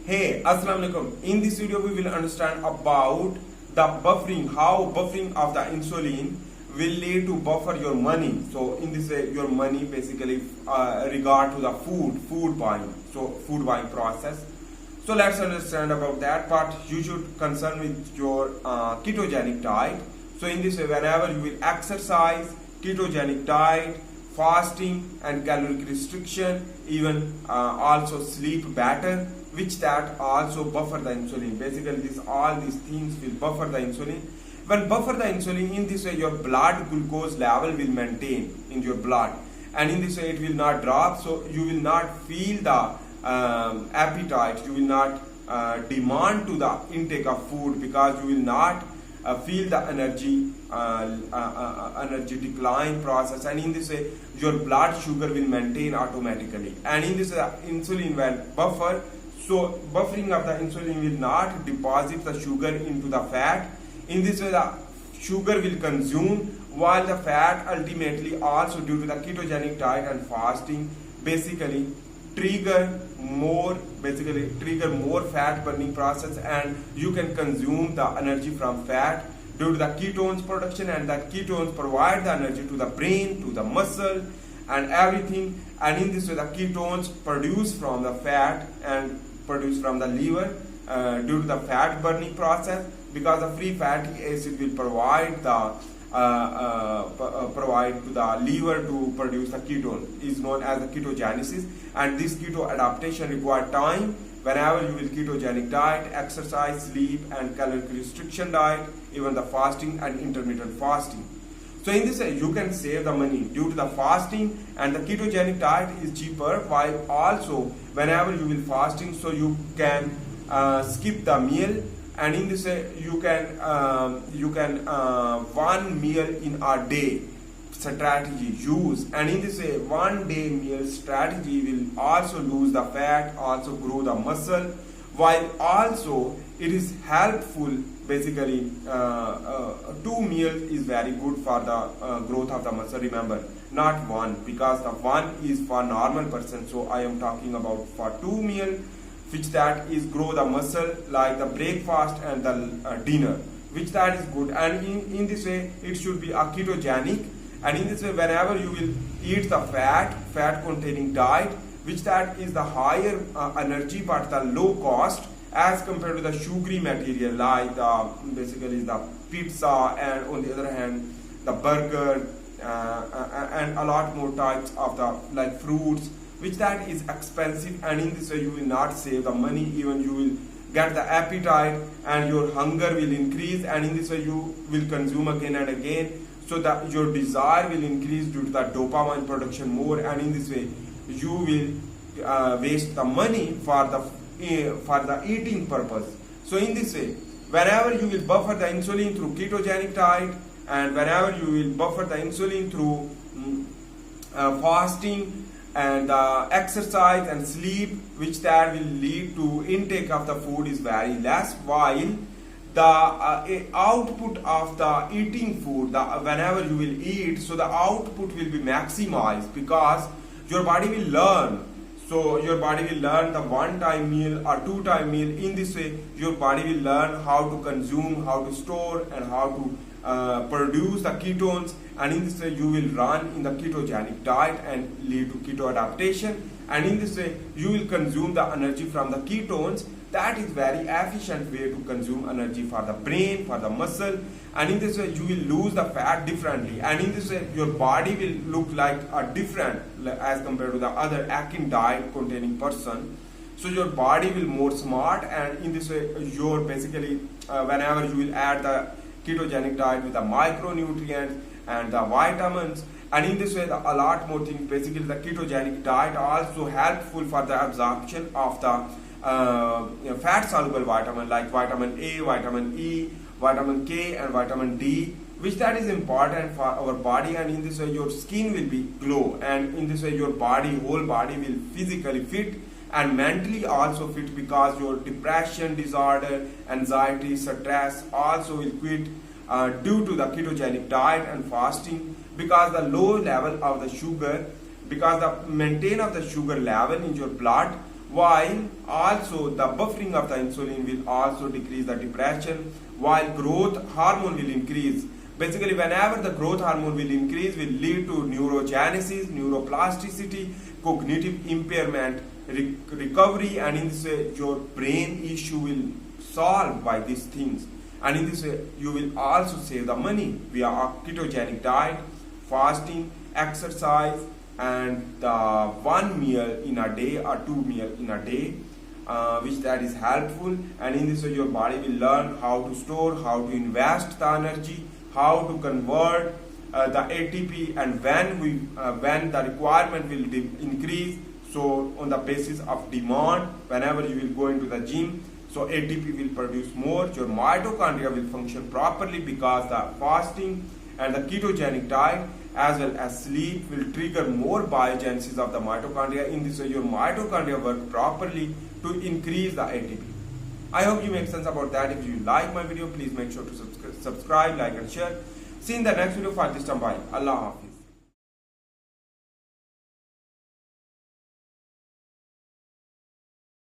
Hey, Assalamu alaikum. In this video, we will understand about the buffering, how buffering of the insulin will lead to buffer your money. So, in this way, your money basically regard to the food buying. So, food buying process. So, let's understand about that part. You should concern with your ketogenic diet. So, in this way, whenever you will exercise, ketogenic diet, fasting and caloric restriction, even also sleep better, which that also buffer the insulin. Basically, all these things will buffer the insulin. When buffer the insulin, in this way your blood glucose level will maintain in your blood, and in this way it will not drop. So you will not feel the appetite. You will not demand to the intake of food, because you will not feel the energy decline process, and in this way your blood sugar will maintain automatically. And in this way, insulin will buffer. So buffering of the insulin will not deposit the sugar into the fat. In this way the sugar will consume, while the fat ultimately also, due to the ketogenic diet and fasting, basically trigger more fat burning process, and you can consume the energy from fat due to the ketones production, and that ketones provide the energy to the brain, to the muscle and everything. And in this way the ketones produce from the fat and produce from the liver due to the fat burning process, because the free fatty acid will provide the provide to the liver to produce the ketone, is known as the ketogenesis. And this keto adaptation require time. Whenever you will ketogenic diet, exercise, sleep and caloric restriction diet, even the fasting and intermittent fasting. So in this way you can save the money due to the fasting, and the ketogenic diet is cheaper, while also whenever you will fasting, so you can skip the meal. And in this way you can one meal in a day strategy use, and in this way 1 day meal strategy will also lose the fat, also grow the muscle, while also it is helpful. Basically 2 meals is very good for the growth of the muscle. Remember, not 1, because the 1 is for normal person. So I am talking about for 2 meals, which that is grow the muscle, like the breakfast and the dinner, which that is good. And in this way it should be a ketogenic. And in this way, whenever you will eat the fat containing diet, which that is the higher energy but the low cost as compared to the sugary material, like basically the pizza, and on the other hand the burger and a lot more types of the like fruits, which that is expensive. And in this way you will not save the money, even you will get the appetite and your hunger will increase, and in this way you will consume again and again. So that your desire will increase due to the dopamine production more, and in this way you will waste the money for the eating purpose. So in this way, whenever you will buffer the insulin through ketogenic diet, and whenever you will buffer the insulin through fasting and exercise and sleep, which that will lead to intake of the food is very less, while the output of the eating food, whenever you will eat, so the output will be maximized, because your body will learn. So your body will learn the 1-time meal or 2-time meal. In this way your body will learn how to consume, how to store and how to produce the ketones, and in this way you will run in the ketogenic diet and lead to keto adaptation. And in this way you will consume the energy from the ketones. That is very efficient way to consume energy for the brain, for the muscle, and in this way you will lose the fat differently, and in this way your body will look like a different as compared to the other Atkins diet containing person. So your body will more smart, and in this way your basically whenever you will add the ketogenic diet with the micronutrients and the vitamins, and in this way a lot more things. Basically the ketogenic diet also helpful for the absorption of the fat soluble vitamin, like vitamin A, vitamin E, vitamin K and vitamin D, which that is important for our body. And in this way your skin will be glow, and in this way your whole body will physically fit and mentally also fit, because your depression disorder, anxiety, stress also will quit due to the ketogenic diet and fasting, because the low level of the sugar, because the maintain of the sugar level in your blood, while also the buffering of the insulin will also decrease the depression, while growth hormone will increase. Basically, whenever the growth hormone will increase, will lead to neurogenesis, neuroplasticity, cognitive impairment, recovery, and in this way your brain issue will solve by these things. And in this way you will also save the money via a ketogenic diet, fasting, exercise, and one meal in a day or two meals in a day, which that is helpful. And in this way your body will learn how to store, how to invest the energy, how to convert the ATP, and when the requirement will increase. So on the basis of demand, whenever you will go into the gym, so ATP will produce more, your mitochondria will function properly, because the fasting and the ketogenic diet as well as sleep will trigger more biogenesis of the mitochondria. In this way your mitochondria work properly to increase the ATP. I hope you make sense about that. If you like my video, please make sure to subscribe, like and share. See you in the next video. For this time, bye. Allah Hafiz.